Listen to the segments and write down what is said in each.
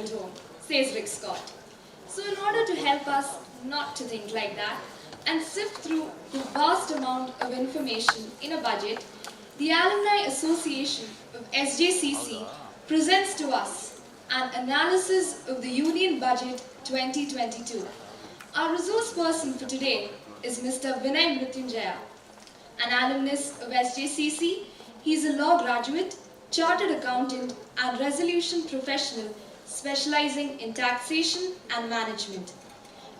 at home, says Rick Scott. So in order to help us not to think like that and sift through the vast amount of information in a budget, the Alumni Association of SJCC presents to us an analysis of the Union Budget 2022. Our resource person for today is Mr. Vinay Mruthyunjaya. An alumnus of SJCC, he is a law graduate, chartered accountant and resolution professional specializing in taxation and management.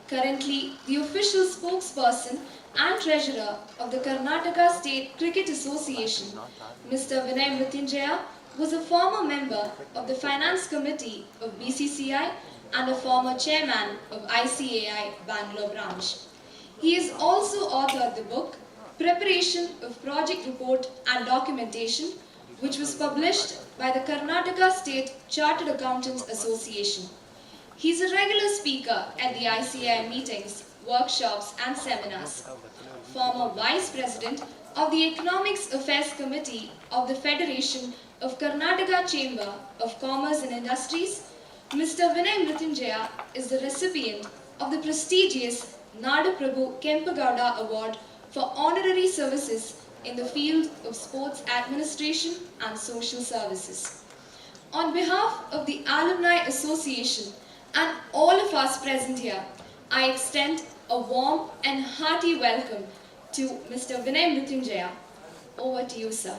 Currently, the official spokesperson and treasurer of the Karnataka State Cricket Association, Mr. Vinay Mruthyunjaya, was a former member of the Finance Committee of BCCI and a former chairman of ICAI Bangalore branch. He has also authored the book Preparation of Project Report and Documentation, which was published by the Karnataka State Chartered Accountants Association. He is a regular speaker at the ICAI meetings, workshops and seminars. Former Vice President of the Economics Affairs Committee of the Federation of Karnataka Chamber of Commerce and Industries, Mr. Vinay Mruthyunjaya is the recipient of the prestigious Nadu Prabhu Kempagowda Award for honorary services in the field of sports administration and social services. On behalf of the Alumni Association and all of us present here, I extend a warm and hearty welcome to Mr. Vinay Mruthyunjaya. Over to you, sir.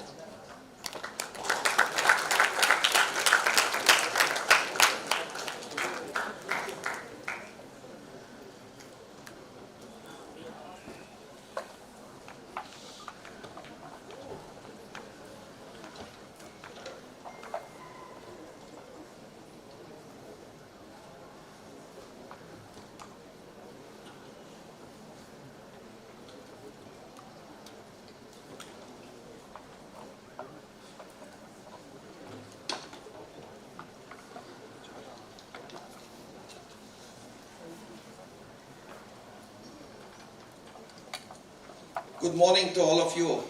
Good morning to all of you.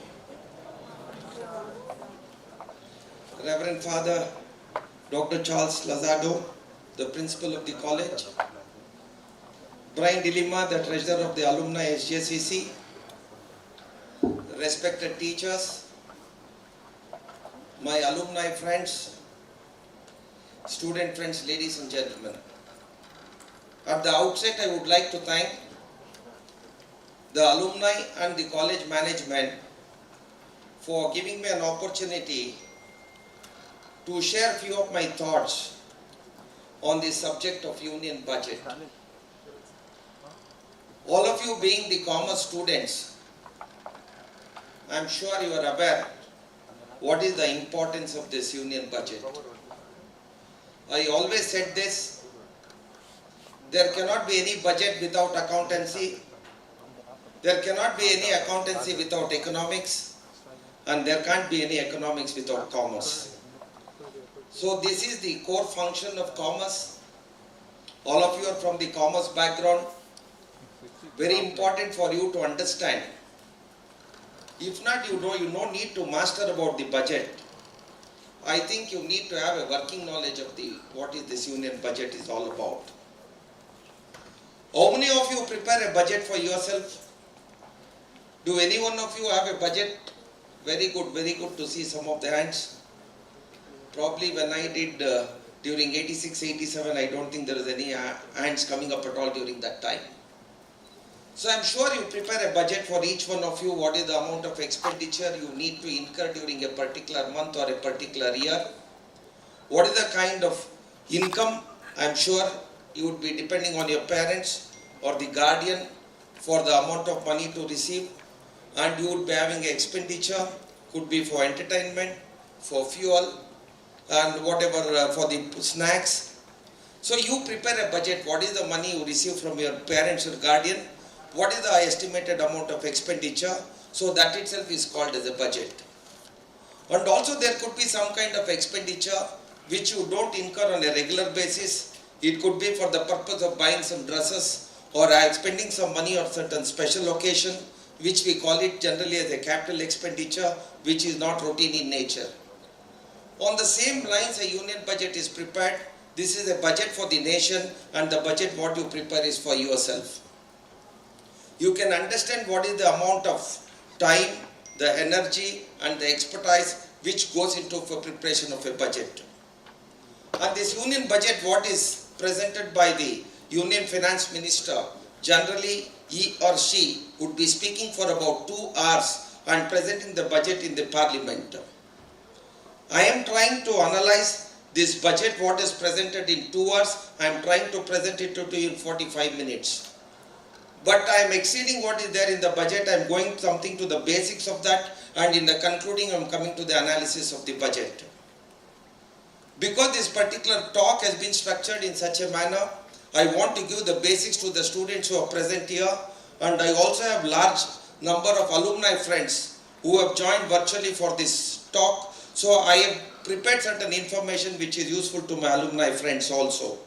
Reverend Father Dr. Charles Lazado, the principal of the college, Brian Dilima, the treasurer of the alumni SJCC, respected teachers, my alumni friends, student friends, ladies and gentlemen. At the outset, I would like to thank the alumni and the college management for giving me an opportunity to share a few of my thoughts on the subject of union budget. All of you being the commerce students, I am sure you are aware what is the importance of this union budget. I always said this, there cannot be any budget without accountancy. There cannot be any accountancy without economics, and there can't be any economics without commerce. So this is the core function of commerce. All of you are from the commerce background. Very important for you to understand. If not, you no need to master about the budget. I think you need to have a working knowledge of what is this union budget is all about. How many of you prepare a budget for yourself? Do any one of you have a budget? Very good to see some of the hands. Probably when I did during 86, 87, I don't think there is any hands coming up at all during that time. So I'm sure you prepare a budget for each one of you. What is the amount of expenditure you need to incur during a particular month or a particular year? What is the kind of income? I'm sure you would be depending on your parents or the guardian for the amount of money to receive. And you would be having an expenditure, could be for entertainment, for fuel, and whatever for the snacks. So you prepare a budget. What is the money you receive from your parents or guardian? What is the estimated amount of expenditure? So that itself is called as a budget. And also there could be some kind of expenditure which you don't incur on a regular basis. It could be for the purpose of buying some dresses or spending some money on certain special occasion, which we call it generally as a capital expenditure, which is not routine in nature. On the same lines, a union budget is prepared This is a budget for the nation, and the budget what you prepare is for yourself. You can understand what is the amount of time, the energy and the expertise which goes into for preparation of a budget. And this union budget what is presented by the Union Finance Minister, generally he or she would be speaking for about 2 hours and presenting the budget in the parliament. I am trying to analyze this budget what is presented in 2 hours. I am trying to present it to you in 45 minutes. But I am exceeding what is there in the budget. I am going something to the basics of that, and in the concluding I am coming to the analysis of the budget. Because this particular talk has been structured in such a manner, I want to give the basics to the students who are present here, and I also have large number of alumni friends who have joined virtually for this talk. So I have prepared certain information which is useful to my alumni friends also.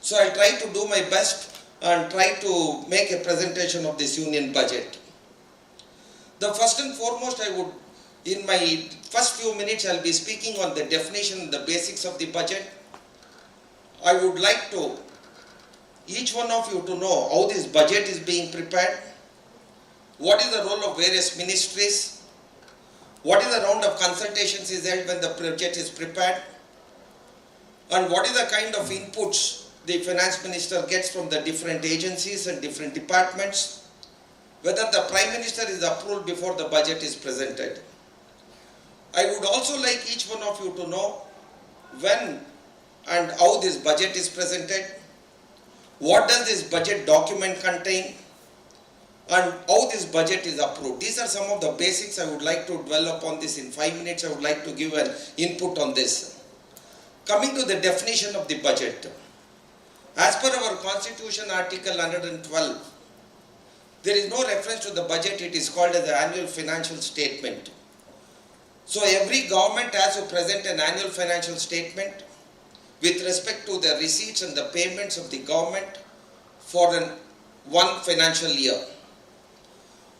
So I will try to do my best and try to make a presentation of this union budget. The first and foremost, I would, in my first few minutes, I will be speaking on the definition and the basics of the budget. I would like to, each one of you to know how this budget is being prepared, what is the role of various ministries, what is the round of consultations is held when the budget is prepared, and what is the kind of inputs the finance minister gets from the different agencies and different departments, whether the prime minister is approved before the budget is presented. I would also like each one of you to know when and how this budget is presented, what does this budget document contain, and how this budget is approved. These are some of the basics. I would like to dwell upon this in 5 minutes. I would like to give an input on this. Coming to the definition of the budget. As per our Constitution, Article 112, there is no reference to the budget. It is called as the annual financial statement. So every government has to present an annual financial statement with respect to the receipts and the payments of the government for one financial year.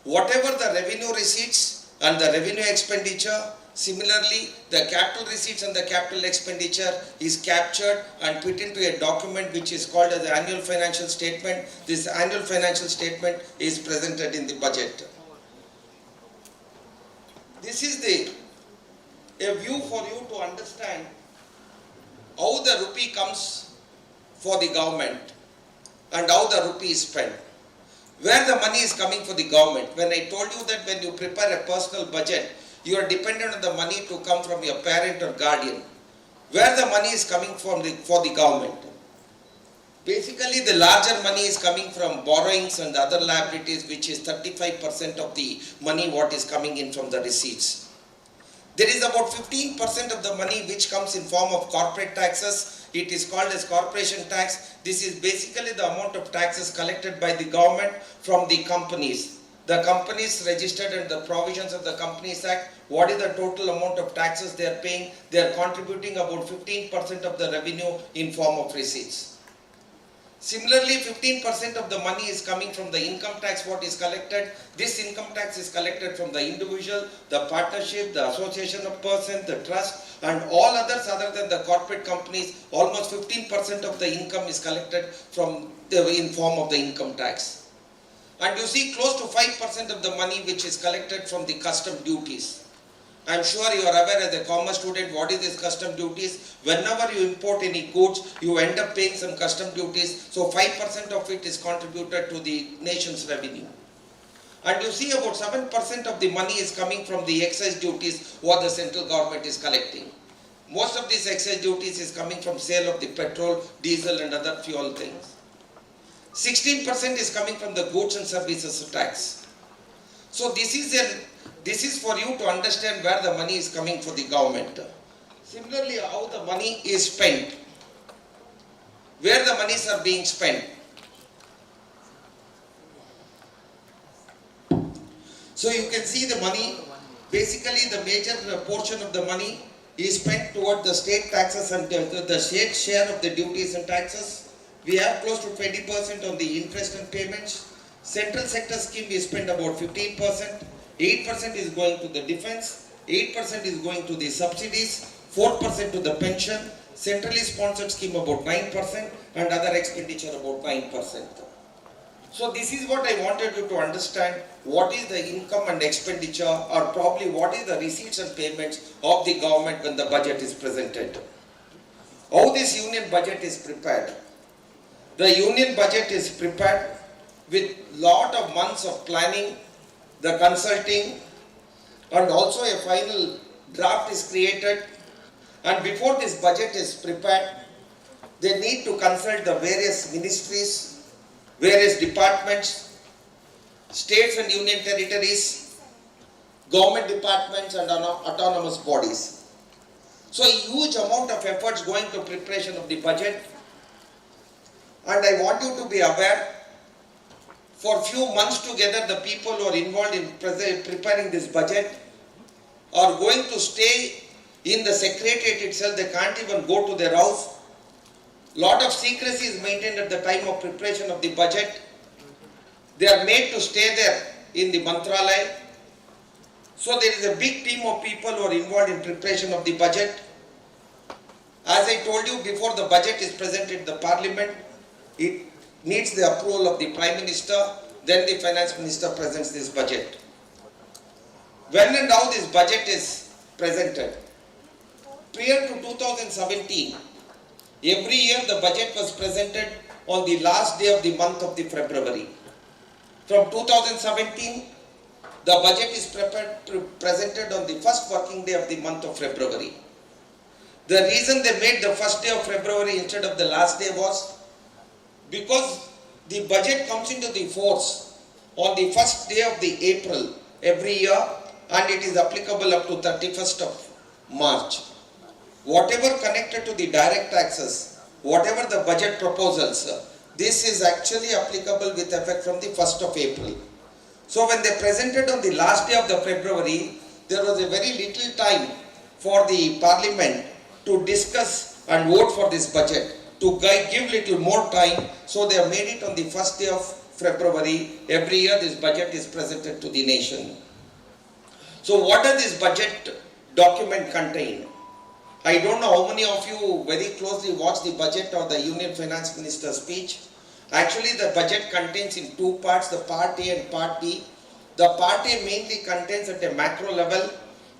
Whatever the revenue receipts and the revenue expenditure, similarly the capital receipts and the capital expenditure is captured and put into a document which is called as the annual financial statement. This annual financial statement is presented in the budget. This is a view for you to understand how the rupee comes for the government and how the rupee is spent. Where the money is coming for the government. When I told you that when you prepare a personal budget, you are dependent on the money to come from your parent or guardian. Where the money is coming from for the government. Basically, the larger money is coming from borrowings and other liabilities, which is 35% of the money what is coming in from the receipts. There is about 15% of the money which comes in form of corporate taxes. It is called as corporation tax. This is basically the amount of taxes collected by the government from the companies. The companies registered and the provisions of the Companies Act, what is the total amount of taxes they are paying? They are contributing about 15% of the revenue in form of receipts. Similarly, 15% of the money is coming from the income tax what is collected. This income tax is collected from the individual, the partnership, the association of persons, the trust, and all others other than the corporate companies. Almost 15% of the income is collected from in form of the income tax. And you see close to 5% of the money which is collected from the custom duties. I am sure you are aware as a commerce student what is this custom duties. Whenever you import any goods, you end up paying some custom duties. So 5% of it is contributed to the nation's revenue. And you see about 7% of the money is coming from the excise duties what the central government is collecting. Most of these excise duties is coming from sale of the petrol, diesel and other fuel things. 16% is coming from the goods and services tax. So this is for you to understand where the money is coming for the government. Similarly, how the money is spent. Where the monies are being spent. So you can see the money, basically the major portion of the money is spent toward the state taxes and the state share of the duties and taxes. We have close to 20% on the interest and payments. Central sector scheme we spend about 15%. 8% is going to the defense, 8% is going to the subsidies, 4% to the pension, centrally sponsored scheme about 9% and other expenditure about 9%. So this is what I wanted you to understand, what is the income and expenditure, or probably what is the receipts and payments of the government when the budget is presented. How this union budget is prepared. The union budget is prepared with lot of months of planning, the consulting, and also a final draft is created. And before this budget is prepared, they need to consult the various ministries, various departments, states and union territories, government departments and autonomous bodies. So a huge amount of efforts going to preparation of the budget, and I want you to be aware, for few months together the people who are involved in preparing this budget are going to stay in the secretariat itself. They can't even go to their house. Lot of secrecy is maintained at the time of preparation of the budget. They are made to stay there in the Mantralaya. So there is a big team of people who are involved in preparation of the budget. As I told you, before the budget is presented in the parliament, it needs the approval of the Prime Minister, then the Finance Minister presents this budget. When and how this budget is presented? Prior to 2017, every year the budget was presented on the last day of the month of the February. From 2017, the budget is presented on the first working day of the month of February. The reason they made the first day of February instead of the last day was because the budget comes into the force on the first day of the April every year, and it is applicable up to 31st of March. Whatever connected to the direct taxes, whatever the budget proposals, this is actually applicable with effect from the 1st of April. So when they presented on the last day of the February, there was a very little time for the parliament to discuss and vote for this budget, to give little more time. So they have made it on the first day of February. Every year this budget is presented to the nation. So what does this budget document contain? I don't know how many of you very closely watch the budget or the Union Finance Minister's speech. Actually the budget contains in two parts, the part A and part B. The part A mainly contains at a macro level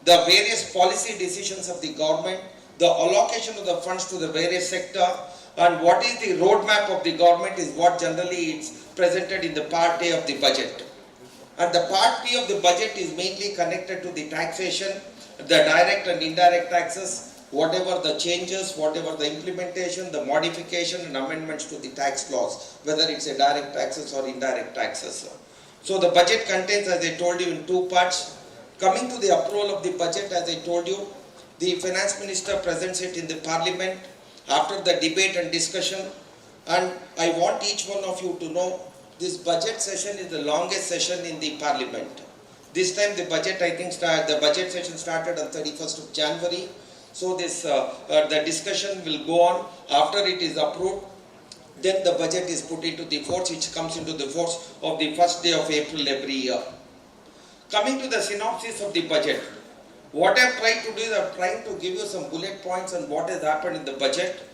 the various policy decisions of the government, the allocation of the funds to the various sector, and what is the roadmap of the government is what generally is presented in the part A of the budget. And the part B of the budget is mainly connected to the taxation, the direct and indirect taxes, whatever the changes, whatever the implementation, the modification and amendments to the tax laws, whether it's a direct taxes or indirect taxes. So the budget contains, as I told you, in two parts. Coming to the approval of the budget, as I told you, the Finance Minister presents it in the Parliament after the debate and discussion, and I want each one of you to know this budget session is the longest session in the Parliament. This time the budget, I think, the budget session started on 31st of January. So this the discussion will go on. After it is approved, then the budget is put into the force, which comes into the force of the first day of April every year. Coming to the synopsis of the budget, what I have tried to do is I am trying to give you some bullet points on what has happened in the budget,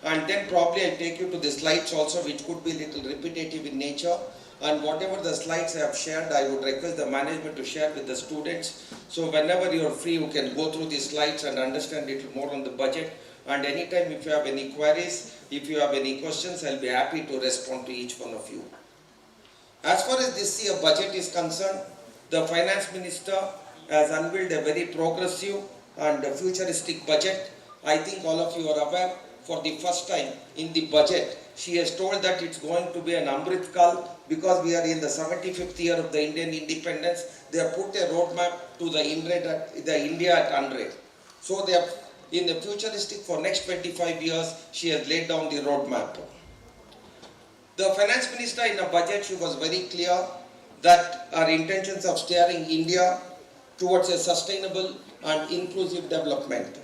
and then probably I will take you to the slides also, which could be a little repetitive in nature. And whatever the slides I have shared, I would request the management to share with the students. So whenever you are free, you can go through these slides and understand a little more on the budget. And anytime if you have any queries, if you have any questions, I will be happy to respond to each one of you. As far as this year budget is concerned, the Finance Minister has unveiled a very progressive and futuristic budget. I think all of you are aware, for the first time in the budget, she has told that it's going to be an Amrit Kal, because we are in the 75th year of the Indian independence. They have put a roadmap to the India at 100. So they have, in the futuristic for next 25 years, she has laid down the roadmap. The Finance Minister in a budget, she was very clear that our intentions of steering India towards a sustainable and inclusive development.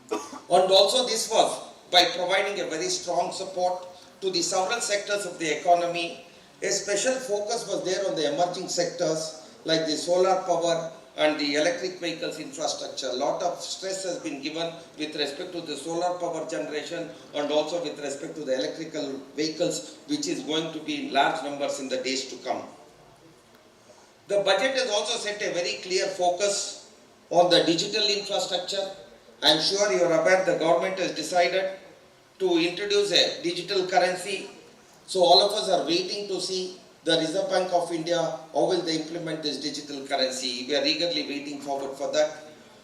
And also this was by providing a very strong support to the several sectors of the economy. A special focus was there on the emerging sectors like the solar power, and the electric vehicles infrastructure. A lot of stress has been given with respect to the solar power generation and also with respect to the electrical vehicles, which is going to be in large numbers in the days to come. The budget has also set a very clear focus on the digital infrastructure. I am sure you are aware the government has decided to introduce a digital currency. So all of us are waiting to see the Reserve Bank of India, how will they implement this digital currency. We are eagerly waiting forward for that.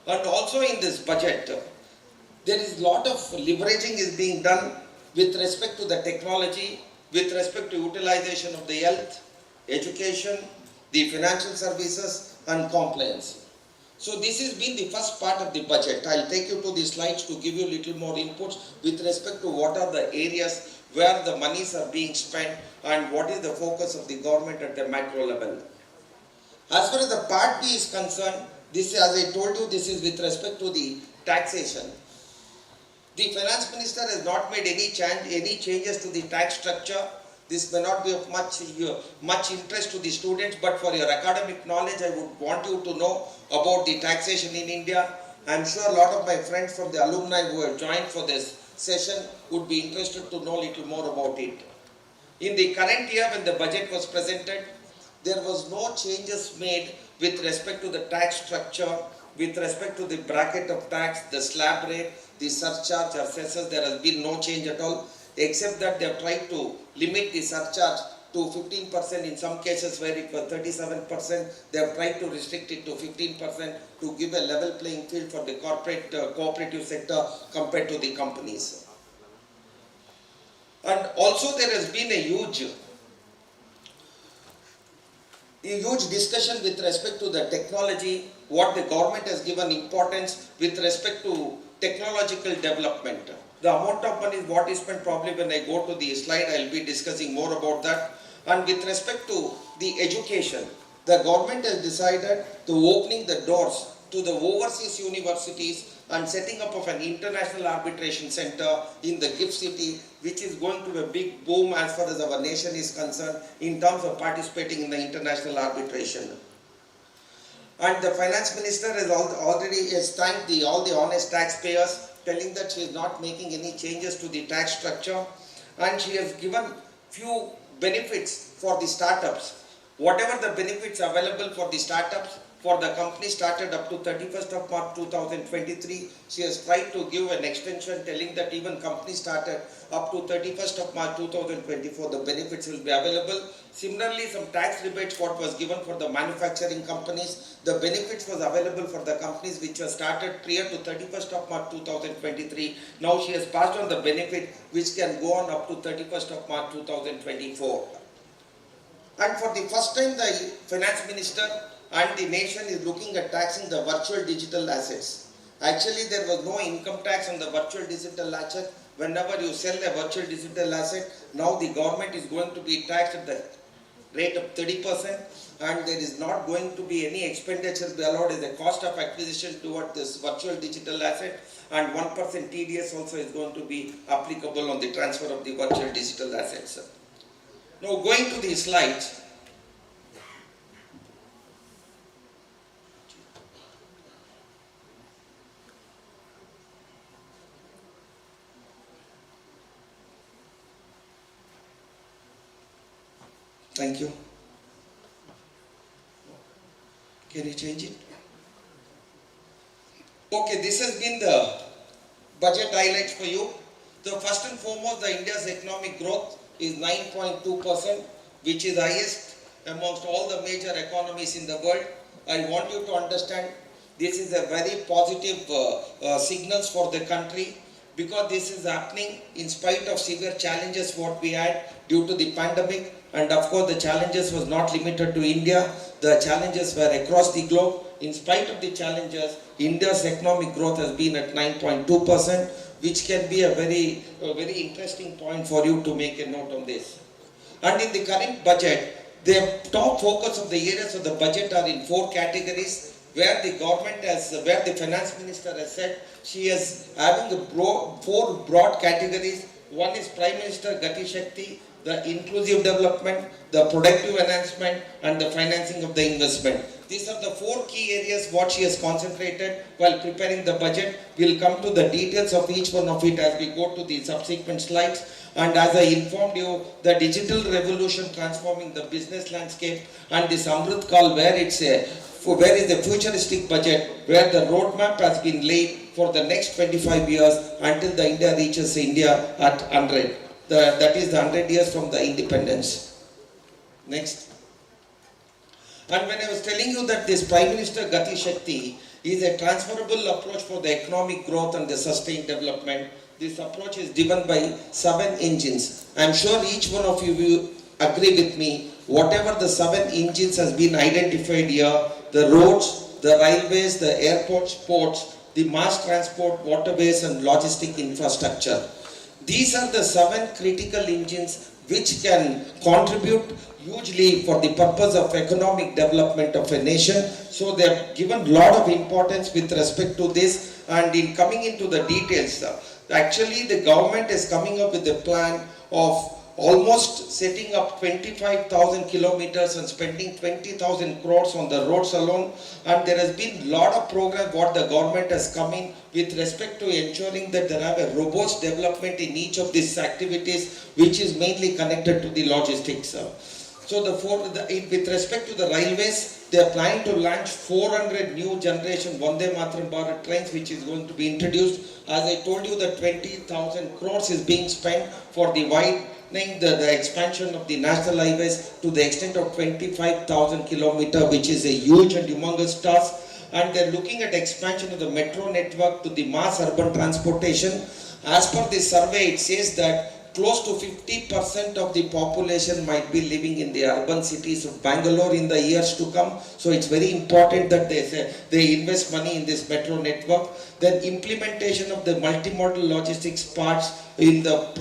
And also in this budget, there is a lot of leveraging is being done with respect to the technology, with respect to utilization of the health, education, the financial services and compliance. So this has been the first part of the budget. I'll take you to the slides to give you a little more inputs with respect to what are the areas where the monies are being spent and what is the focus of the government at the macro level. As far as the part B is concerned, this, as I told you, this is with respect to the taxation. The finance minister has not made any changes to the tax structure. This may not be of much interest to the students, but for your academic knowledge, I would want you to know about the taxation in India. I am sure a lot of my friends from the alumni who have joined for this session would be interested to know a little more about it. In the current year, when the budget was presented, there was no changes made with respect to the tax structure, with respect to the bracket of tax, the slab rate, the surcharge or cesses. There has been no change at all, except that they have tried to limit the surcharge to 15%. In some cases where it was 37%, they have tried to restrict it to 15% to give a level playing field for the corporate cooperative sector compared to the companies. And also there has been a huge discussion with respect to the technology, what the government has given importance with respect to technological development. The amount of money what is spent, probably when I go to the slide I will be discussing more about that. And with respect to the education, the government has decided to opening the doors to the overseas universities and setting up of an international arbitration center in the GIFT city, which is going to be a big boom as far as our nation is concerned in terms of participating in the international arbitration. And the finance minister has already thanked all the honest taxpayers, telling that she is not making any changes to the tax structure, and she has given few benefits for the startups. Whatever the benefits available for the startups, for the company started up to 31st of March 2023, she has tried to give an extension telling that even companies started up to 31st of March 2024, the benefits will be available. Similarly, some tax rebates what was given for the manufacturing companies, the benefits was available for the companies which were started prior to 31st of March 2023. Now she has passed on the benefit which can go on up to 31st of March 2024. And for the first time, the finance minister and the nation is looking at taxing the virtual digital assets. Actually, there was no income tax on the virtual digital asset. Whenever you sell a virtual digital asset, now the government is going to be taxed at the rate of 30%, and there is not going to be any expenditure allowed as a cost of acquisition toward this virtual digital asset, and 1% TDS also is going to be applicable on the transfer of the virtual digital assets. Now going to the slides. Thank you. Can you change it? Okay, this has been the budget highlights for you. So first and foremost, the India's economic growth is 9.2%, which is highest amongst all the major economies in the world. I want you to understand this is a very positive signals for the country, because this is happening in spite of severe challenges what we had due to the pandemic. And of course, the challenges was not limited to India. The challenges were across the globe. In spite of the challenges, India's economic growth has been at 9.2%, which can be a very interesting point for you to make a note on this. And in the current budget, the top focus of the areas of the budget are in 4 categories, where the government has, where the finance minister has said she is having 4 broad categories. One is Prime Minister Gati Shakti, the inclusive development, the productive enhancement, and the financing of the investment. These are the 4 key areas what she has concentrated while preparing the budget. We'll come to the details of each one of it as we go to the subsequent slides. And as I informed you, the digital revolution transforming the business landscape, and this Amrit Kal where it's a where is the futuristic budget, where the roadmap has been laid for the next 25 years until the India reaches India at 100. That is the 100 years from the independence. Next. And when I was telling you that this Prime Minister Gati Shakti is a transferable approach for the economic growth and the sustained development, this approach is driven by 7 engines. I am sure each one of you will agree with me, whatever the 7 engines has been identified here, the roads, the railways, the airports, ports, the mass transport, waterways and logistic infrastructure. These are the 7 critical engines which can contribute hugely for the purpose of economic development of a nation. So they have given a lot of importance with respect to this, and in coming into the details, actually the government is coming up with a plan of almost setting up 25,000 kilometers and spending 20,000 crores on the roads alone. And there has been a lot of progress what the government has come in with respect to ensuring that there have a robust development in each of these activities, which is mainly connected to the logistics. So with respect to the railways, they are planning to launch 400 new generation Vande Mataram Bharat trains, which is going to be introduced. As I told you, the 20,000 crores is being spent for the widening the expansion of the national highways to the extent of 25,000 kilometers, which is a huge and humongous task. And they're looking at expansion of the metro network to the mass urban transportation. As per the survey, it says that close to 50% of the population might be living in the urban cities of Bangalore in the years to come. So it's very important that they invest money in this metro network. Then implementation of the multimodal logistics parts in the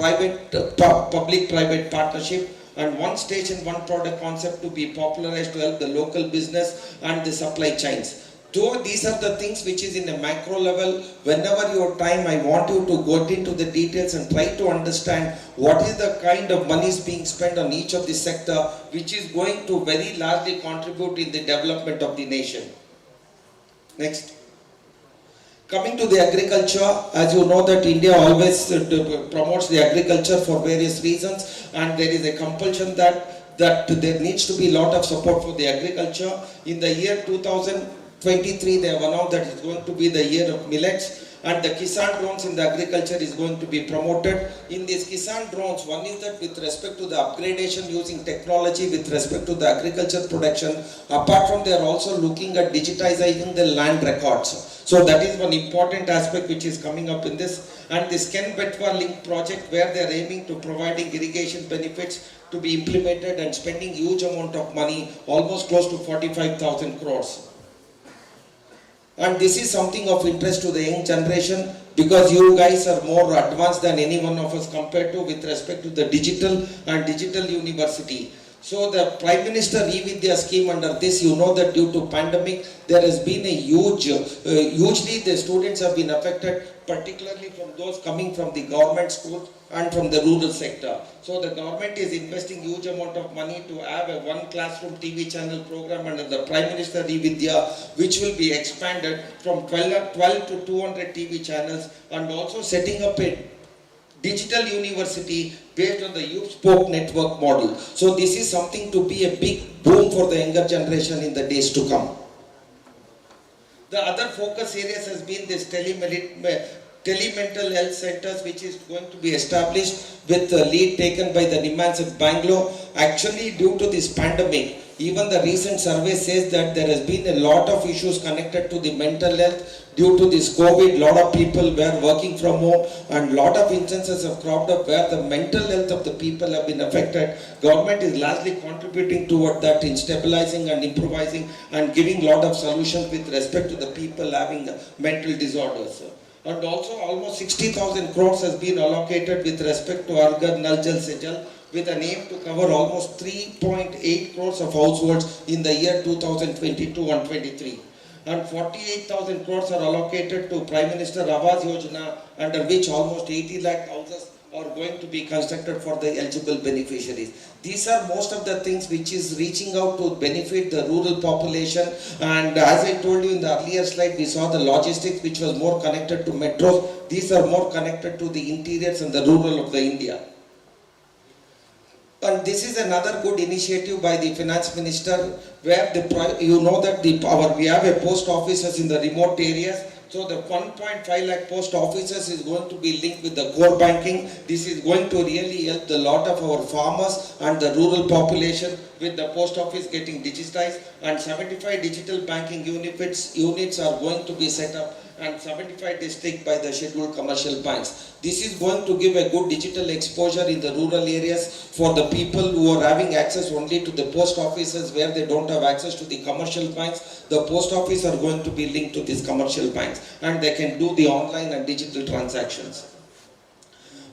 public-private partnership, and one station, one product concept to be popularized to help the local business and the supply chains. So these are the things which is in a macro level. Whenever you have time, I want you to go into the details and try to understand what is the kind of money is being spent on each of the sector, which is going to very largely contribute in the development of the nation. Next. Coming to the agriculture, as you know that India always promotes the agriculture for various reasons, and there is a compulsion that there needs to be a lot of support for the agriculture. In the year 2023, they have announced that it's going to be the year of millets, and the Kisan drones in the agriculture is going to be promoted. In these Kisan drones, one is that with respect to the upgradation using technology with respect to the agriculture production. Apart from, they are also looking at digitizing the land records. So that is one important aspect which is coming up in this. And this Ken Betwa link project, where they are aiming to providing irrigation benefits to be implemented and spending huge amount of money, almost close to 45,000 crores. And this is something of interest to the young generation, because you guys are more advanced than any one of us compared to with respect to the digital and digital university. So the Prime Minister E-Vidya scheme, under this, you know that due to pandemic, there has been a hugely the students have been affected, particularly from those coming from the government schools and from the rural sector. So the government is investing huge amount of money to have a one classroom TV channel program under the Prime Minister E-Vidya, which will be expanded from 12 to 200 TV channels, and also setting up a digital university based on the Youth Spoke network model. So this is something to be a big boom for the younger generation in the days to come. The other focus areas has been this telemental health centers, which is going to be established with the lead taken by the NIMANS of Bangalore. Actually, due to this pandemic, even the recent survey says that there has been a lot of issues connected to the mental health. Due to this COVID, lot of people were working from home, and lot of instances have cropped up where the mental health of the people have been affected. Government is largely contributing toward that in stabilizing and improvising and giving lot of solutions with respect to the people having mental disorders. And also almost 60,000 crores has been allocated with respect to Har Ghar Nal Jal Se Jal, with an aim to cover almost 3.8 crores of households in the year 2022 and 23. And 48,000 crores are allocated to Prime Minister Awas Yojana, under which almost 80 lakh houses are going to be constructed for the eligible beneficiaries. These are most of the things which is reaching out to benefit the rural population, and as I told you in the earlier slide, we saw the logistics which was more connected to metros. These are more connected to the interiors and the rural of the India. And this is another good initiative by the finance minister, where you know that we have a post offices in the remote areas. So the 1.5 lakh post offices is going to be linked with the core banking. This is going to really help a lot of our farmers and the rural population with the post office getting digitized, and 75 digital banking units are going to be set up, and 75 districts by the scheduled commercial banks. This is going to give a good digital exposure in the rural areas for the people who are having access only to the post offices, where they don't have access to the commercial banks. The post office are going to be linked to these commercial banks, and they can do the online and digital transactions.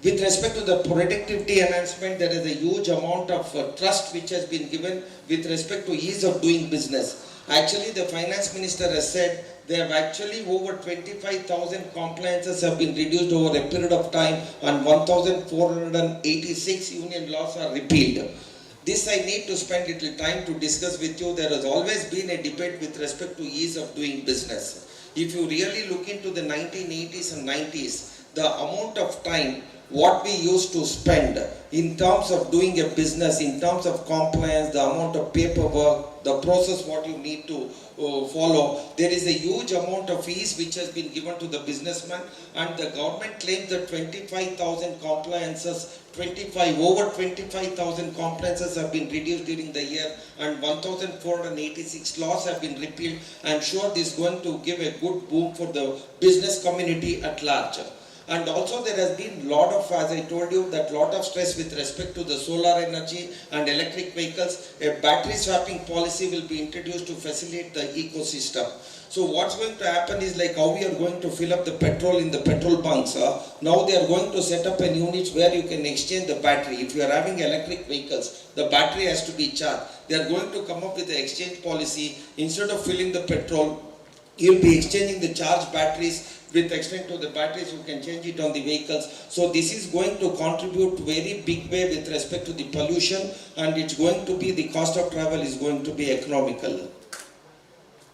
With respect to the productivity enhancement, there is a huge amount of trust which has been given with respect to ease of doing business. Actually, the finance minister has said they have actually over 25,000 compliances have been reduced over a period of time, and 1,486 union laws are repealed. This I need to spend little time to discuss with you. There has always been a debate with respect to ease of doing business. If you really look into the 1980s and 90s, the amount of time what we used to spend in terms of doing a business, in terms of compliance, the amount of paperwork, the process what you need to follow, there is a huge amount of fees which has been given to the businessman, and the government claims that 25,000 compliances, over 25,000 compliances have been reduced during the year, and 1,486 laws have been repealed. I am sure this is going to give a good boom for the business community at large. And also there has been lot of, as I told you, that lot of stress with respect to the solar energy and electric vehicles. A battery swapping policy will be introduced to facilitate the ecosystem. So what's going to happen is like how we are going to fill up the petrol in the petrol bunks. Now they are going to set up an unit where you can exchange the battery. If you are having electric vehicles, the battery has to be charged. They are going to come up with the exchange policy. Instead of filling the petrol, you'll be exchanging the charged batteries. With extent to the batteries, you can change it on the vehicles. So this is going to contribute very big way with respect to the pollution, and it's going to be, the cost of travel is going to be economical.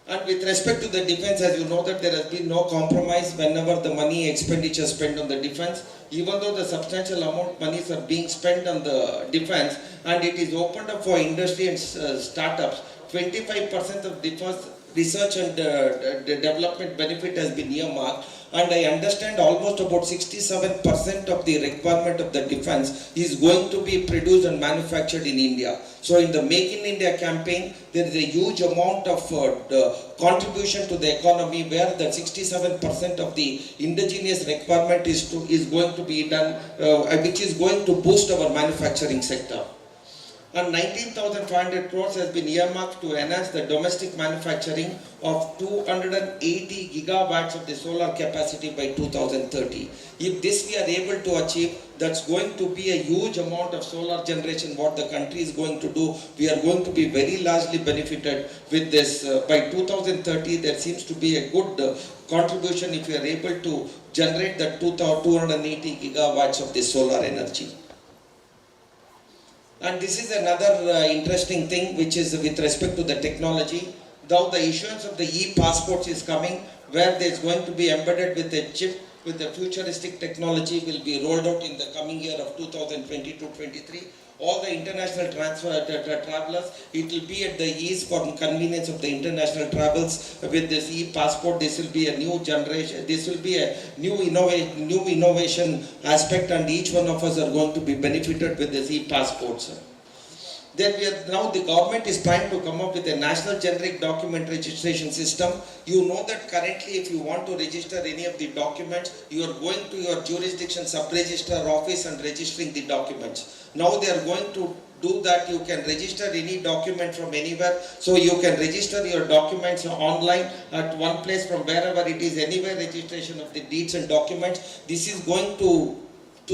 And with respect to the defense, as you know that there has been no compromise whenever the money expenditure spent on the defense, even though the substantial amount of monies are being spent on the defense, and it is opened up for industry and startups. 25% of defense research and development benefit has been earmarked, and I understand almost about 67% of the requirement of the defense is going to be produced and manufactured in India. So in the Make in India campaign, there is a huge amount of contribution to the economy, where the 67% of the indigenous requirement is going to be done, which is going to boost our manufacturing sector. And 19,500 crores has been earmarked to enhance the domestic manufacturing of 280 gigawatts of the solar capacity by 2030. If this we are able to achieve, that's going to be a huge amount of solar generation what the country is going to do. We are going to be very largely benefited with this. By 2030, there seems to be a good contribution if we are able to generate the 280 gigawatts of the solar energy. And this is another interesting thing which is with respect to the technology. Now the issuance of the e-passports is coming, where there is going to be embedded with a chip with the futuristic technology will be rolled out in the coming year of 2022-23. All the international travelers, it will be at the ease for convenience of the international travels with this e-passport. This will be a new generation, this will be a new innovation aspect, and each one of us are going to be benefited with this e-passports. Then now the government is trying to come up with a national generic document registration system. You know that currently if you want to register any of the documents, you are going to your jurisdiction sub-registrar office and registering the documents. Now they are going to do that. You can register any document from anywhere. So you can register your documents online at one place from wherever it is, anywhere registration of the deeds and documents. This is going to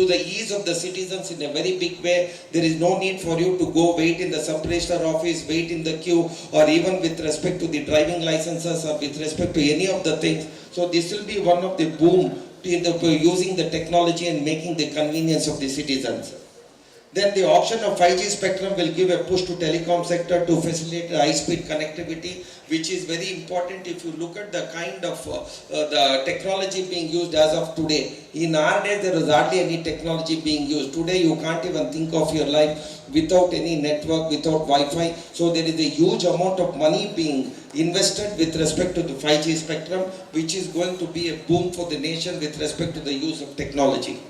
the ease of the citizens in a very big way. There is no need for you to go wait in the sub-registrar office, wait in the queue, or even with respect to the driving licenses or with respect to any of the things. So this will be one of the boom using the technology and making the convenience of the citizens. Then the auction of 5G spectrum will give a push to telecom sector to facilitate high-speed connectivity, which is very important if you look at the kind of the technology being used as of today. In our days, there was hardly any technology being used. Today, you can't even think of your life without any network, without Wi-Fi. So there is a huge amount of money being invested with respect to the 5G spectrum, which is going to be a boom for the nation with respect to the use of technology.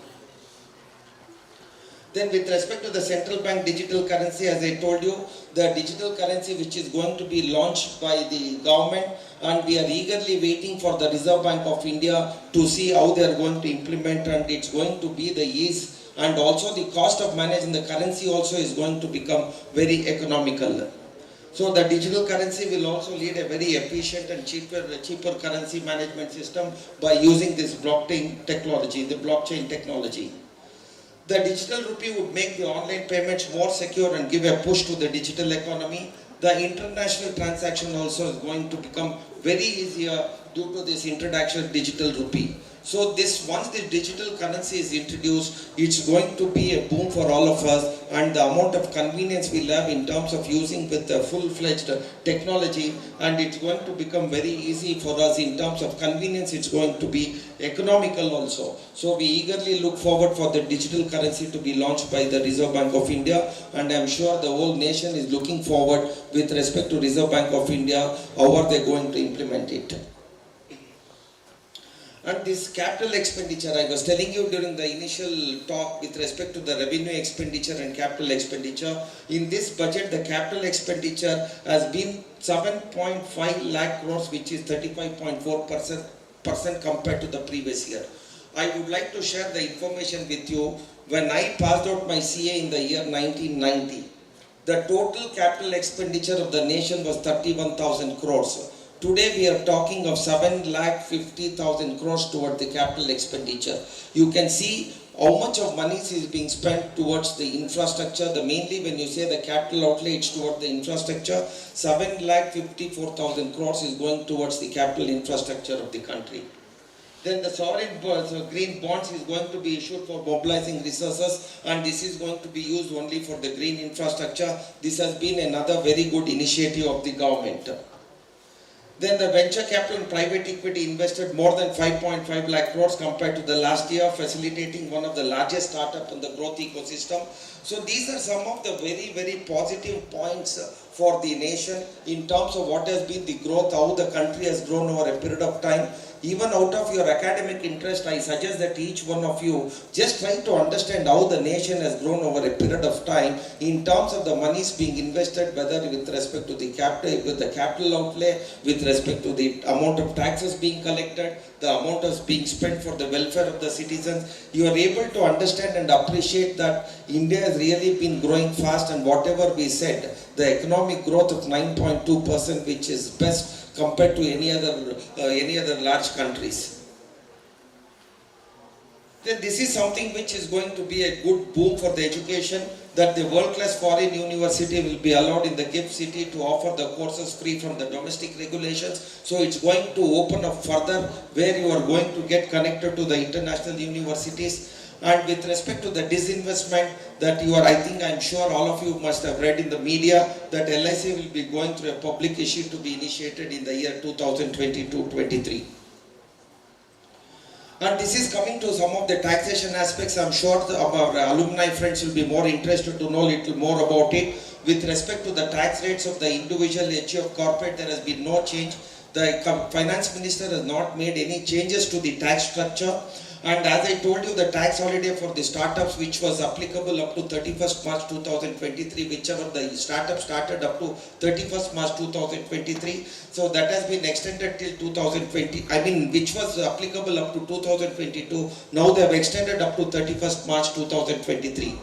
Then with respect to the central bank digital currency, as I told you, the digital currency which is going to be launched by the government, and we are eagerly waiting for the Reserve Bank of India to see how they are going to implement, and it's going to be the ease, and also the cost of managing the currency also is going to become very economical. So the digital currency will also lead a very efficient and cheaper currency management system by using this blockchain technology. The digital rupee would make the online payments more secure and give a push to the digital economy. The international transaction also is going to become very easier due to this introduction of digital rupee. So once this digital currency is introduced, it's going to be a boom for all of us, and the amount of convenience we'll have in terms of using with the full-fledged technology, and it's going to become very easy for us in terms of convenience. It's going to be economical also. So we eagerly look forward for the digital currency to be launched by the Reserve Bank of India, and I'm sure the whole nation is looking forward with respect to Reserve Bank of India, how are they going to implement it. And this capital expenditure, I was telling you during the initial talk with respect to the revenue expenditure and capital expenditure. In this budget, the capital expenditure has been 7.5 lakh crores, which is 35.4% compared to the previous year. I would like to share the information with you. When I passed out my CA in the year 1990, the total capital expenditure of the nation was 31,000 crores. Today we are talking of 7,50,000 crores toward the capital expenditure. You can see how much of money is being spent towards the infrastructure. Mainly when you say the capital outlay, it's toward the infrastructure. 7,54,000 crores is going towards the capital infrastructure of the country. Then the sovereign green bonds is going to be issued for mobilizing resources, and this is going to be used only for the green infrastructure. This has been another very good initiative of the government. Then the venture capital and private equity invested more than 5.5 lakh crores compared to the last year, facilitating one of the largest startups in the growth ecosystem. So these are some of the very, very positive points for the nation in terms of what has been the growth, how the country has grown over a period of time. Even out of your academic interest, I suggest that each one of you just try to understand how the nation has grown over a period of time in terms of the monies being invested, whether with respect to the capital outlay, with respect to the amount of taxes being collected, the amount of being spent for the welfare of the citizens. You are able to understand and appreciate that India has really been growing fast, and whatever we said, the economic growth of 9.2%, which is best compared to any other large countries. Then this is something which is going to be a good boom for the education, that the world-class foreign university will be allowed in the GIFT city to offer the courses free from the domestic regulations. So it's going to open up further where you are going to get connected to the international universities. And with respect to the disinvestment that I'm sure all of you must have read in the media that LIC will be going through a public issue to be initiated in the year 2022-23. And this is coming to some of the taxation aspects. I'm sure our alumni friends will be more interested to know a little more about it. With respect to the tax rates of the individual, HU of corporate, there has been no change. The finance minister has not made any changes to the tax structure. And as I told you, the tax holiday for the startups, which was applicable up to 31st March 2023, whichever the startup started up to 31st March 2023. So that has been extended till 2020, which was applicable up to 2022. Now they have extended up to 31st March 2023.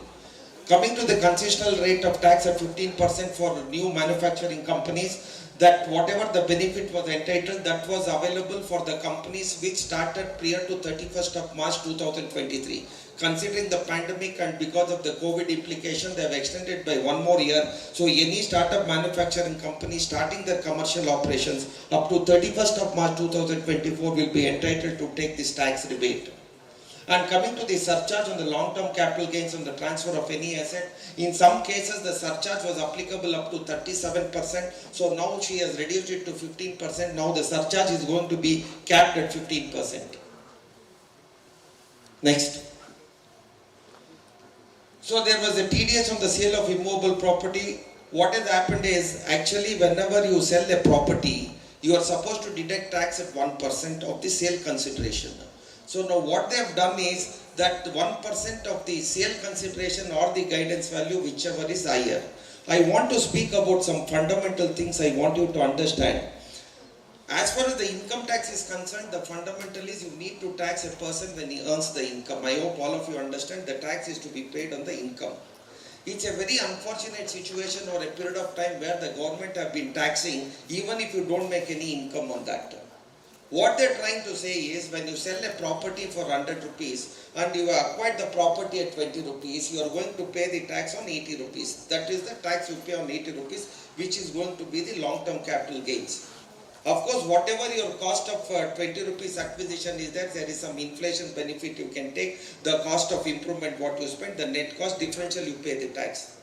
Coming to the concessional rate of tax at 15% for new manufacturing companies, that whatever the benefit was entitled, that was available for the companies which started prior to 31st of March 2023. Considering the pandemic and because of the COVID implication, they have extended by one more year. So any startup manufacturing company starting their commercial operations up to 31st of March 2024 will be entitled to take this tax rebate. And coming to the surcharge on the long-term capital gains on the transfer of any asset, in some cases the surcharge was applicable up to 37%. So now she has reduced it to 15%. Now the surcharge is going to be capped at 15%. Next. So there was a TDS on the sale of immobile property. What has happened is, actually whenever you sell a property, you are supposed to deduct tax at 1% of the sale consideration. So now what they have done is that 1% of the sale consideration or the guidance value, whichever is higher. I want to speak about some fundamental things I want you to understand. As far as the income tax is concerned, the fundamental is you need to tax a person when he earns the income. I hope all of you understand the tax is to be paid on the income. It's a very unfortunate situation or a period of time where the government have been taxing even if you don't make any income on that. What they're trying to say is, when you sell a property for 100 rupees and you acquired the property at 20 rupees, you are going to pay the tax on 80 rupees. That is the tax you pay on 80 rupees, which is going to be the long-term capital gains. Of course, whatever your cost of 20 rupees acquisition is there is some inflation benefit you can take. The cost of improvement, what you spend, the net cost differential, you pay the tax.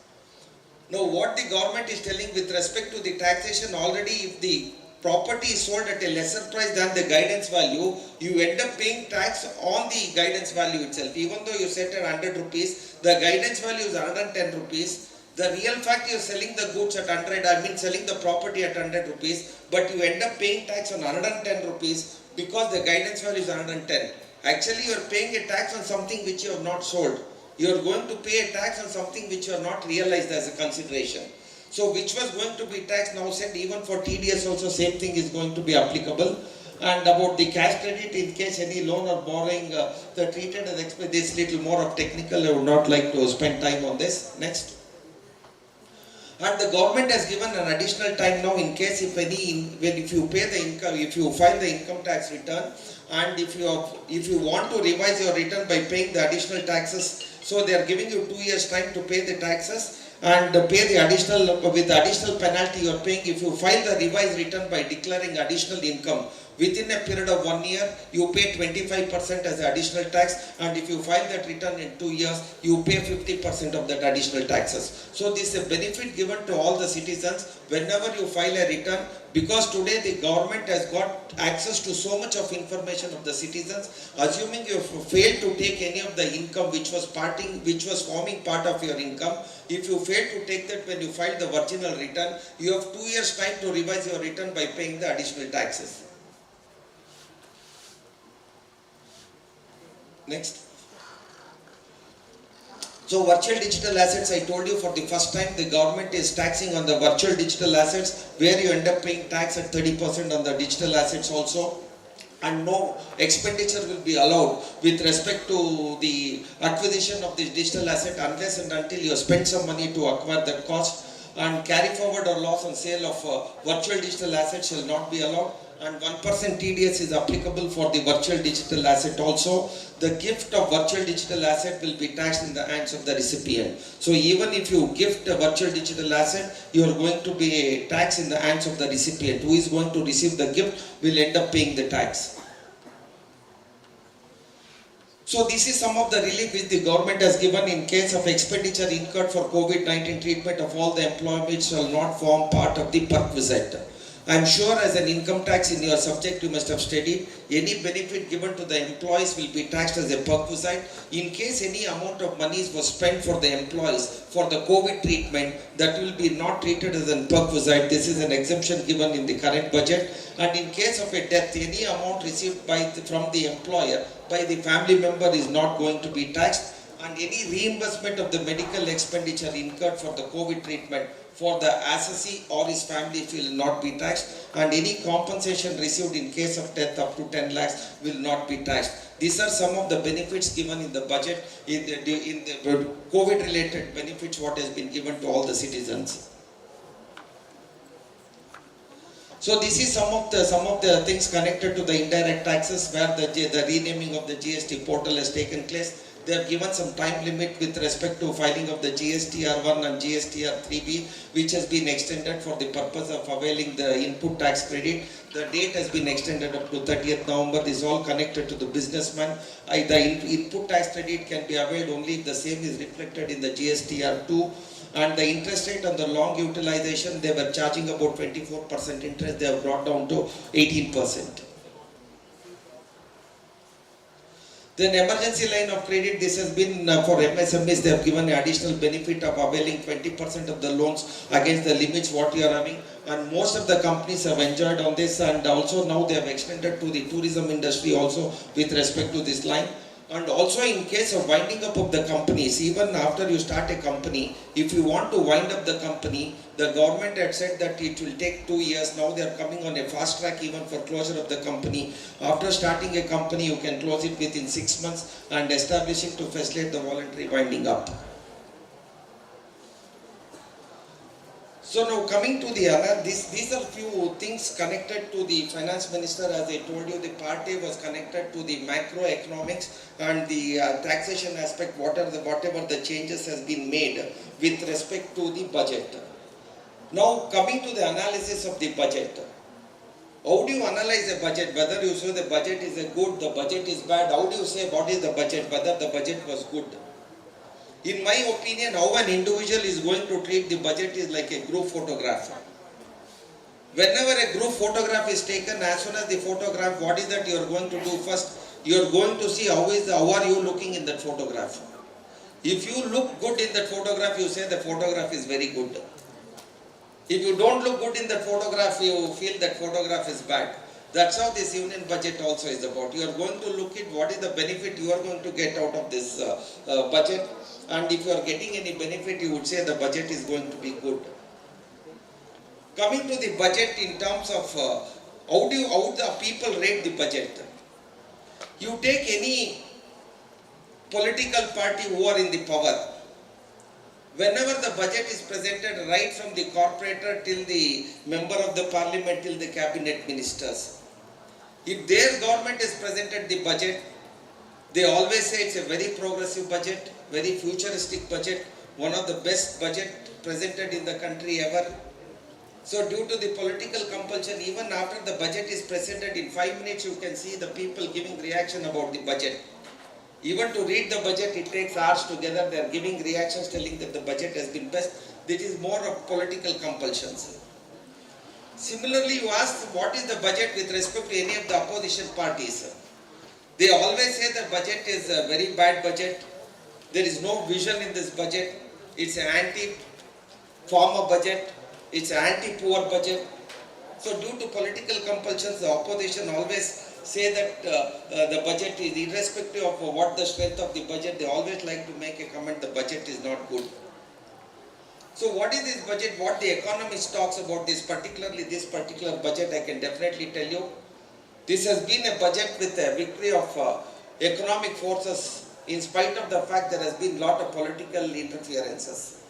Now, what the government is telling with respect to the taxation, already if the property is sold at a lesser price than the guidance value, you end up paying tax on the guidance value itself. Even though you set at 100 rupees, the guidance value is 110 rupees. The real fact you are selling the goods at 100, I mean selling the property at 100 rupees, but you end up paying tax on 110 rupees because the guidance value is 110. Actually, you are paying a tax on something which you have not sold. You are going to pay a tax on something which you have not realized as a consideration. So which was going to be taxed, now said even for TDS also same thing is going to be applicable. And about the cash credit, in case any loan or borrowing, the treated as explained, this little more of technical, I would not like to spend time on this. Next. And the government has given an additional time now in case if you pay the income, if you file the income tax return, and if you want to revise your return by paying the additional taxes, so they are giving you 2 years time to pay the taxes and pay the additional, with the additional penalty you are paying if you file the revised return by declaring additional income. Within a period of 1 year, you pay 25% as additional tax, and if you file that return in 2 years, you pay 50% of that additional taxes. So this is a benefit given to all the citizens whenever you file a return, because today the government has got access to so much of information of the citizens. Assuming you fail to take any of the income which was forming part of your income, if you fail to take that when you file the original return, you have 2 years time to revise your return by paying the additional taxes. Next. So virtual digital assets, I told you for the first time the government is taxing on the virtual digital assets, where you end up paying tax at 30% on the digital assets also. And no expenditure will be allowed with respect to the acquisition of this digital asset unless and until you spend some money to acquire that cost. And carry forward or loss on sale of virtual digital assets shall not be allowed. And 1% TDS is applicable for the virtual digital asset also. The gift of virtual digital asset will be taxed in the hands of the recipient. So even if you gift a virtual digital asset, you are going to be taxed in the hands of the recipient. Who is going to receive the gift will end up paying the tax. So this is some of the relief which the government has given in case of expenditure incurred for COVID-19 treatment of all the employees which shall not form part of the perquisite. I am sure as an income tax in your subject you must have studied, any benefit given to the employees will be taxed as a perquisite. In case any amount of money was spent for the employees for the COVID treatment, that will be not treated as a perquisite. This is an exemption given in the current budget. And in case of a death, any amount received from the employer by the family member is not going to be taxed. And any reimbursement of the medical expenditure incurred for the COVID treatment for the assessee or his family will not be taxed, and any compensation received in case of death up to 10 lakhs will not be taxed. These are some of the benefits given in the budget, in the COVID related benefits what has been given to all the citizens. So this is some of the things connected to the indirect taxes where the renaming of the GST portal has taken place. They have given some time limit with respect to filing of the GSTR1 and GSTR3B, which has been extended for the purpose of availing the input tax credit. The date has been extended up to 30th November. This is all connected to the businessman. The input tax credit can be availed only if the same is reflected in the GSTR2. And the interest rate on the long utilization, they were charging about 24% interest. They have brought down to 18%. Then emergency line of credit, this has been for MSMEs, they have given an additional benefit of availing 20% of the loans against the limits what you are having, and most of the companies have enjoyed on this, and also now they have extended to the tourism industry also with respect to this line. And also in case of winding up of the companies, even after you start a company, if you want to wind up the company, the government had said that it will take 2 years. Now they are coming on a fast track even for closure of the company. After starting a company, you can close it within 6 months and establishing to facilitate the voluntary winding up. So now coming to the other, these are few things connected to the finance minister. As I told you, the part A was connected to the macroeconomics and the taxation aspect, whatever the changes has been made with respect to the budget. Now coming to the analysis of the budget. How do you analyze a budget? Whether you say the budget is a good, the budget is bad. How do you say what is the budget, whether the budget was good? In my opinion, how an individual is going to treat the budget is like a group photograph. Whenever a group photograph is taken, as soon as the photograph, what is that you are going to do first? You are going to see how are you looking in that photograph. If you look good in that photograph, you say the photograph is very good. If you don't look good in that photograph, you feel that photograph is bad. That's how this union budget also is about. You are going to look at what is the benefit you are going to get out of this budget. And if you are getting any benefit, you would say the budget is going to be good. Coming to the budget in terms of how the people rate the budget. You take any political party who are in the power. Whenever the budget is presented, right from the corporator till the member of the parliament till the cabinet ministers, if their government is presented the budget, they always say it's a very progressive budget, very futuristic budget, one of the best budget presented in the country ever. So due to the political compulsion, even after the budget is presented, in 5 minutes you can see the people giving reaction about the budget. Even to read the budget, it takes hours together. They are giving reactions telling that the budget has been best. This is more of political compulsions. Similarly, you ask what is the budget with respect to any of the opposition parties. They always say the budget is a very bad budget. There is no vision in this budget. It's an anti-farmer budget. It's an anti-poor budget. So due to political compulsions, the opposition always say that the budget is irrespective of what the strength of the budget. They always like to make a comment, the budget is not good. So what is this budget? What the economist talks about this particular budget, I can definitely tell you. This has been a budget with a victory of economic forces in spite of the fact there has been lot of political interferences.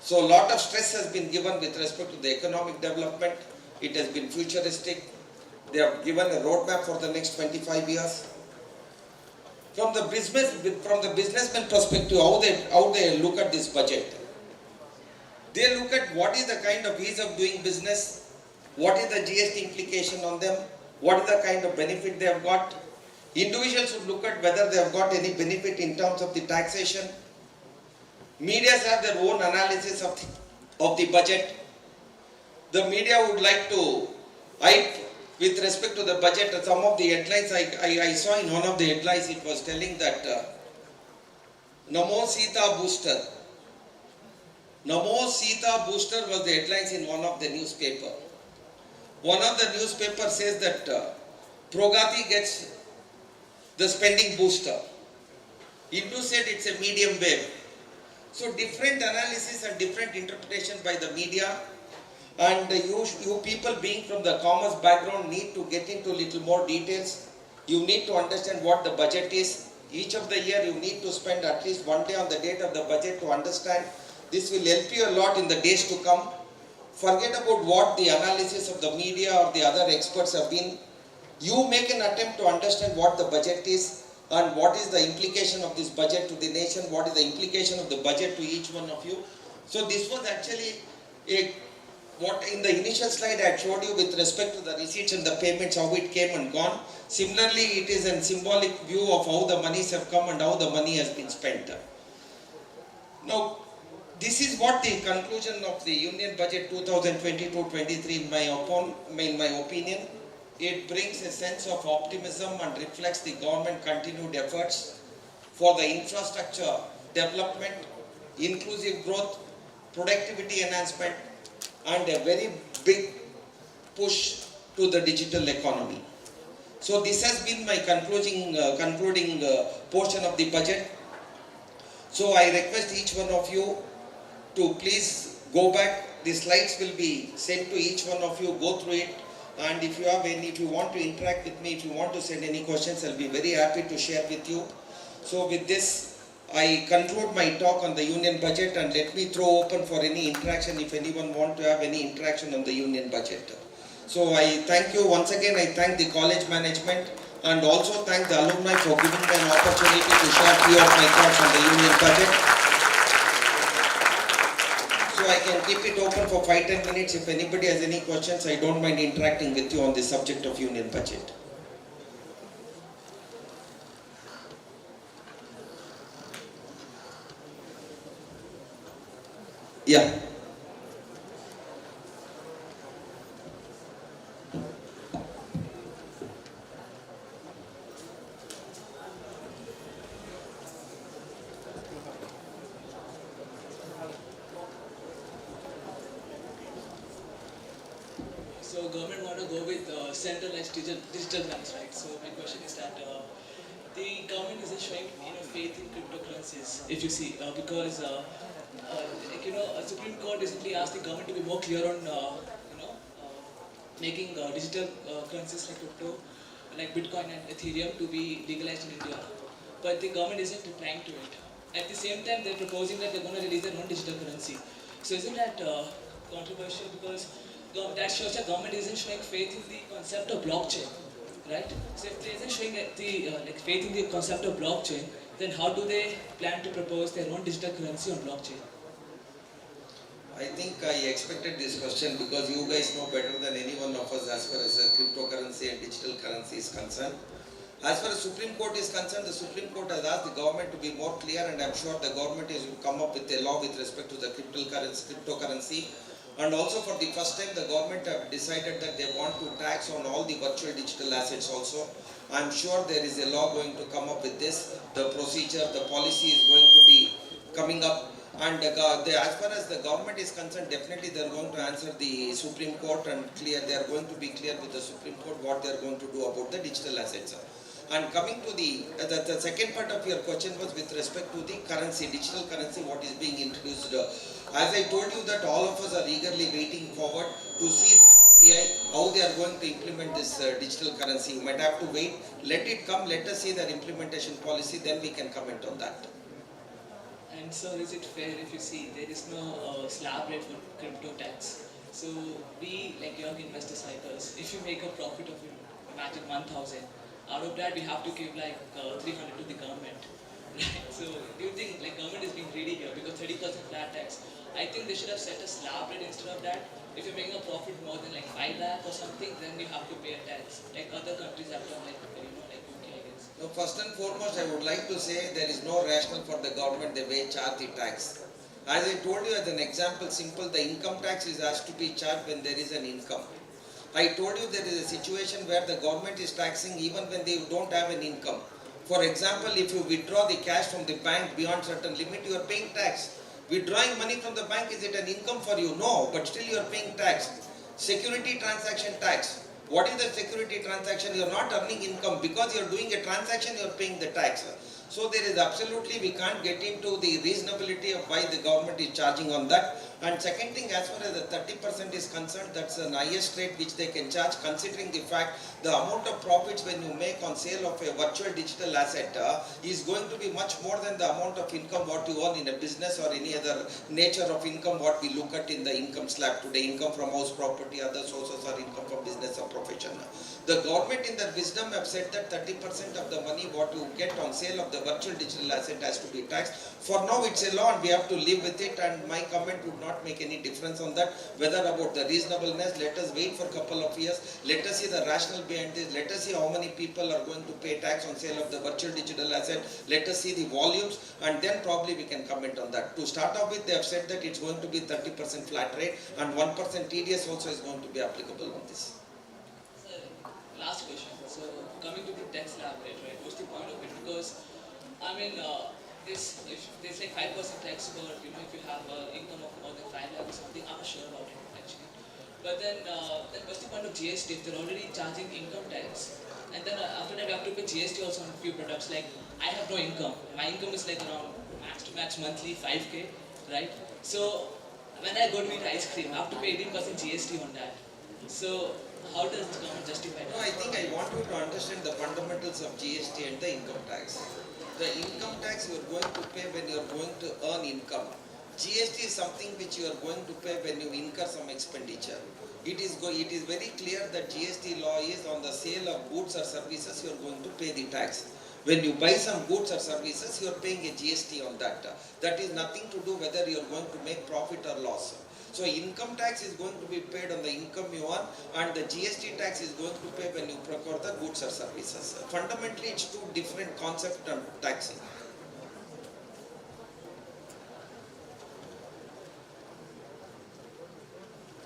So a lot of stress has been given with respect to the economic development. It has been futuristic. They have given a roadmap for the next 25 years. From the businessman perspective, how they look at this budget. They look at what is the kind of ease of doing business, what is the GST implication on them, what is the kind of benefit they have got. Individuals should look at whether they have got any benefit in terms of the taxation. Medias have their own analysis of the budget. The media would like to hype with respect to the budget. Some of the headlines I saw in one of the headlines, it was telling that Namo Sita Booster. Namo Sita Booster was the headlines in one of the newspaper. One of the newspaper says that Pragati gets the spending booster. Hindu said it's a medium wave. So different analysis and different interpretation by the media. And you people being from the commerce background need to get into little more details. You need to understand what the budget is. Each of the year you need to spend at least one day on the date of the budget to understand. This will help you a lot in the days to come. Forget about what the analysis of the media or the other experts have been. You make an attempt to understand what the budget is. and what is the implication of this budget to the nation, what is the implication of the budget to each one of you. So this was actually what in the initial slide I had showed you with respect to the receipts and the payments, how it came and gone. Similarly, it is a symbolic view of how the monies have come and how the money has been spent. Now, this is what the conclusion of the Union Budget 2022-23 in my opinion. It brings a sense of optimism and reflects the government continued efforts for the infrastructure development, inclusive growth, productivity enhancement, and a very big push to the digital economy. So this has been my concluding portion of the budget. So I request each one of you to please go back. The slides will be sent to each one of you, go through it, and if you want to interact with me, if you want to send any questions, I'll be very happy to share with you. So with this, I conclude my talk on the union budget, and let me throw open for any interaction if anyone want to have any interaction on the union budget. So I thank you once again. I thank the college management and also thank the alumni for giving me an opportunity to share few of my thoughts on the union budget. So I can keep it open for 5-10 minutes. If anybody has any questions, I don't mind interacting with you on the subject of union budget. Yeah. So government want to go with centralized digital banks, right? So my question is that the government isn't showing faith in cryptocurrencies. If you see, because Supreme Court recently asked the government to be more clear on making digital currencies like crypto, like Bitcoin and Ethereum, to be legalized in India. But the government isn't replying to it. At the same time, they're proposing that they're going to release their own digital currency. So isn't that controversial? Because that shows that government isn't showing faith in the concept of blockchain, right? So if they isn't showing faith in the concept of blockchain, then how do they plan to propose their own digital currency on blockchain? I think I expected this question because you guys know better than any one of us as far as cryptocurrency and digital currency is concerned. As far as Supreme Court is concerned, the Supreme Court has asked the government to be more clear, and I'm sure the government is to come up with a law with respect to the cryptocurrency. And also for the first time, the government have decided that they want to tax on all the virtual digital assets also. I'm sure there is a law going to come up with this. The procedure, the policy is going to be coming up. And as far as the government is concerned, definitely they are going to answer the Supreme Court and they are going to be clear with the Supreme Court what they are going to do about the digital assets. And coming to the second part of your question was with respect to the currency, digital currency, what is being introduced. As I told you that all of us are eagerly waiting forward to see the RBI, how they are going to implement this digital currency. You might have to wait, let it come, let us see their implementation policy, then we can comment on that. And so is it fair if you see there is no slab rate for crypto tax? So we, like young investor cycles, if you make a profit of, imagine 1,000, out of that we have to give like 300 to the government. Right? So do you think like government is being greedy here because 30% flat tax? I think they should have set a slab rate instead of that. If you're making a profit more than like 5 lakh or something, then you have to pay a tax. Like other countries have done, like like UK, I guess. Now, first and foremost, I would like to say there is no rationale for the government the way charge the tax. As I told you as an example, simple, the income tax is asked to be charged when there is an income. I told you there is a situation where the government is taxing even when they don't have an income. For example, if you withdraw the cash from the bank beyond certain limit, you are paying tax. Withdrawing money from the bank, is it an income for you? No, but still you are paying tax. Security transaction tax. What is the security transaction? You are not earning income. Because you are doing a transaction, you are paying the tax. So there is absolutely, we can't get into the reasonability of why the government is charging on that. And second thing, as far as the 30% is concerned, that's the highest rate which they can charge, considering the fact the amount of profits when you make on sale of a virtual digital asset is going to be much more than the amount of income what you earn in a business or any other nature of income what we look at in the income slab today, income from house property, other sources or income from business or profession. The government in their wisdom have said that 30% of the money what you get on sale of the virtual digital asset has to be taxed. For now it's a law and we have to live with it, and my comment would not make any difference on that. Whether about the reasonableness, let us wait for a couple of years, let us see the rationale behind this, let us see how many people are going to pay tax on sale of the virtual digital asset, let us see the volumes, and then probably we can comment on that. To start off with, they have said that it's going to be 30% flat rate and 1% TDS also is going to be applicable on this. Last question. So coming to the tax slab rate, right? What's the point of it? Because I mean, if there's like 5% tax for if you have an income of more than 5 lakh or something, I'm not sure about it actually. But then what's the point of GST if they're already charging income tax? And then after that, we have to pay GST also on a few products. Like I have no income. My income is like around max to max monthly 5k, right? So when I go to eat ice cream, I have to pay 18% GST on that. So how does the government justify that? No, I think I want you to understand the fundamentals of GST and the income tax. The income tax you are going to pay when you are going to earn income. GST is something which you are going to pay when you incur some expenditure. It is very clear that GST law is on the sale of goods or services you are going to pay the tax. When you buy some goods or services, you are paying a GST on that. That is nothing to do whether you are going to make profit or loss. So income tax is going to be paid on the income you earn, and the GST tax is going to pay when you procure the goods or services. Fundamentally, it's two different concepts of taxing.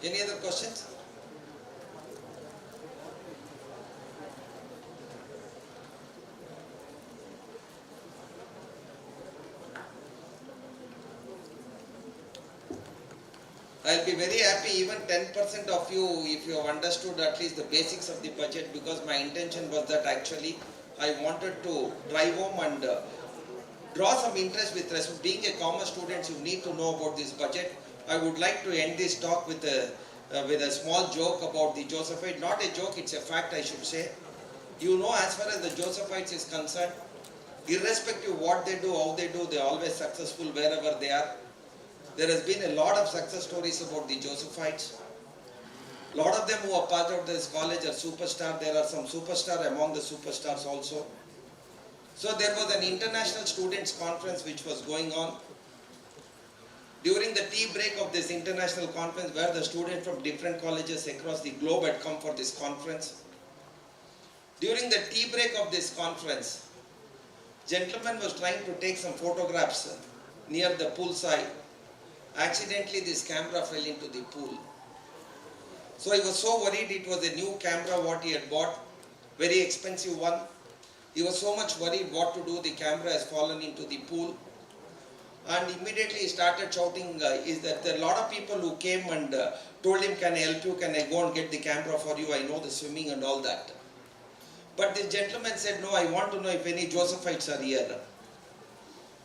Any other questions? I'll be very happy even 10% of you if you have understood at least the basics of the budget, because my intention was that actually I wanted to drive home and draw some interest with respect. Being a commerce student, you need to know about this budget. I would like to end this talk with a small joke about the Josephite. Not a joke, it's a fact I should say. You know, as far as the Josephites is concerned, irrespective of what they do, how they do, they are always successful wherever they are. There has been a lot of success stories about the Josephites. A lot of them who are part of this college are superstars. There are some superstars among the superstars also. So there was an international students conference which was going on. During the tea break of this international conference, where the students from different colleges across the globe had come for this conference. During the tea break of this conference, gentleman was trying to take some photographs near the poolside. Accidentally, this camera fell into the pool. So he was so worried. It was a new camera what he had bought, very expensive one. He was so much worried what to do. The camera has fallen into the pool. And immediately he started shouting, is that there are a lot of people who came and told him, can I help you, can I go and get the camera for you, I know the swimming and all that. But the gentleman said, no, I want to know if any Josephites are here.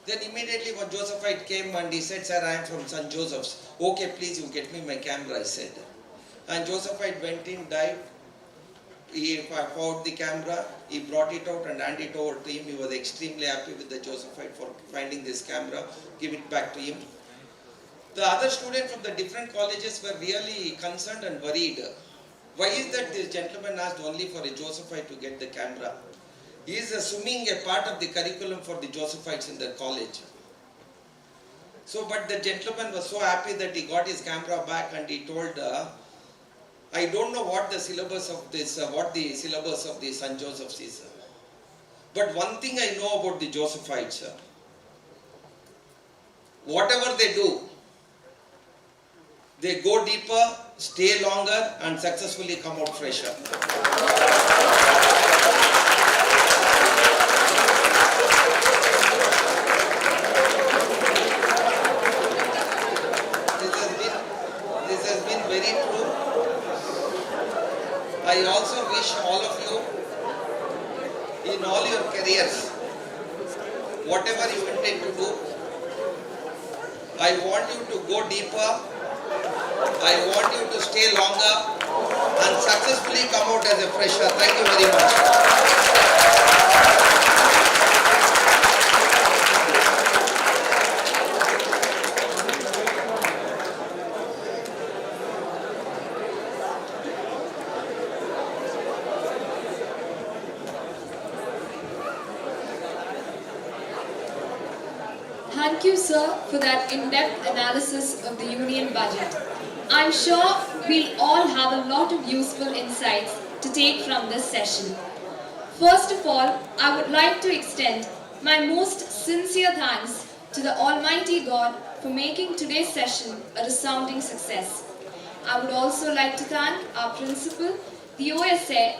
Then immediately one Josephite came and he said, sir, I am from St. Joseph's. Okay, please, you get me my camera, I said. And Josephite went in, dived, he found the camera, he brought it out and handed it over to him. He was extremely happy with the Josephite for finding this camera, give it back to him. The other students from the different colleges were really concerned and worried. Why is that this gentleman asked only for a Josephite to get the camera? He is assuming a part of the curriculum for the Josephites in the college. So, but the gentleman was so happy that he got his camera back and he told, I don't know what the syllabus of this, the St. Joseph's is. But one thing I know about the Josephites, whatever they do, they go deeper, stay longer and successfully come out fresher. This has been very true. I also wish all of you, in all your careers, whatever you intend to do, I want you to go deeper I want you to stay longer and successfully come out as a fresher. Thank you very much. Thank you, sir, for that in-depth analysis of the union budget. I'm sure we'll all have a lot of useful insights to take from this session. First of all, I would like to extend my most sincere thanks to the Almighty God for making today's session a resounding success. I would also like to thank our principal, the OSA,